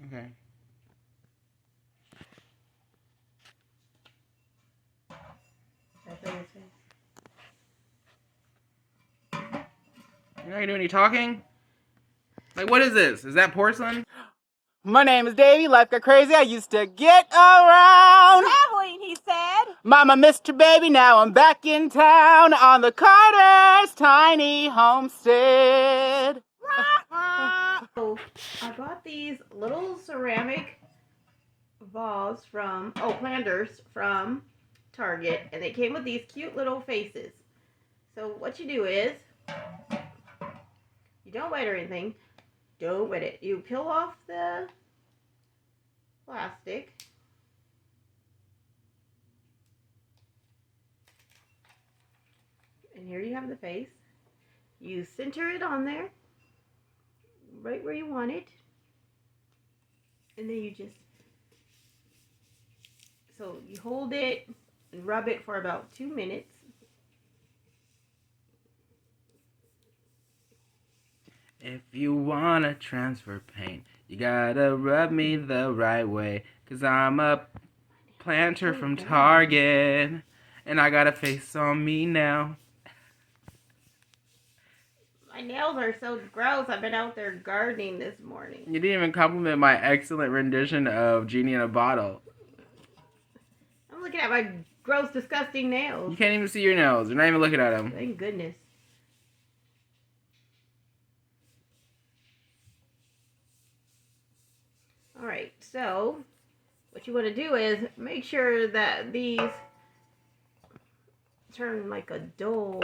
Okay. You're not gonna do any talking? Like, what is this? Is that porcelain? My name is Davey, life got crazy, I used to get around. Traveling, he said. Mama missed her baby, now I'm back in town on the Carter's tiny homestead. So, I bought these little ceramic vase planters from Target, and they came with these cute little faces. So what you do is, you don't wet or anything. Don't wet it. You peel off the plastic. And here you have the face. You center it on there, right where you want it. And then you hold it and rub it for about 2 minutes. If you wanna transfer paint, you gotta rub me the right way. 'Cause I'm a planter from Target, and I got a face on me now. My nails are so gross. I've been out there gardening this morning. You didn't even compliment my excellent rendition of Genie in a Bottle. I'm looking at my gross, disgusting nails. You can't even see your nails. You're not even looking at them. Thank goodness. Alright, so what you want to do is make sure that these turn like a dull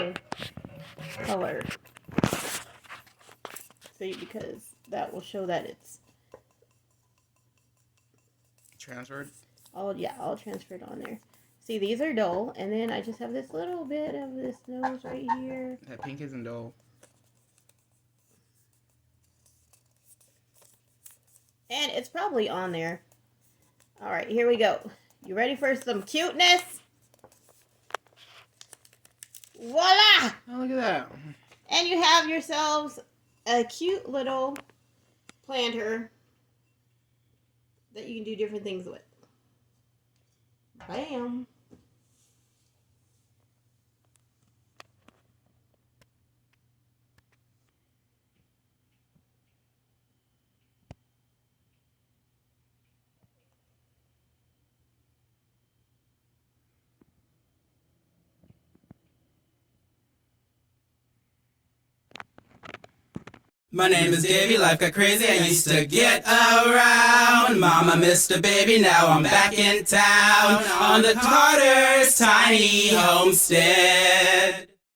color. See, because that will show that it's Transferred? all transferred on there. See, these are dull, and then I just have this little bit of this nose right here. That pink isn't dull. And it's probably on there. Alright, here we go. You ready for some cuteness? Voila! Oh, look at that. And you have yourselves a cute little planter that you can do different things with. Bam! My name is Davey, life got crazy, I used to get around. Mama missed a baby, now I'm back in town on the Carter's tiny homestead.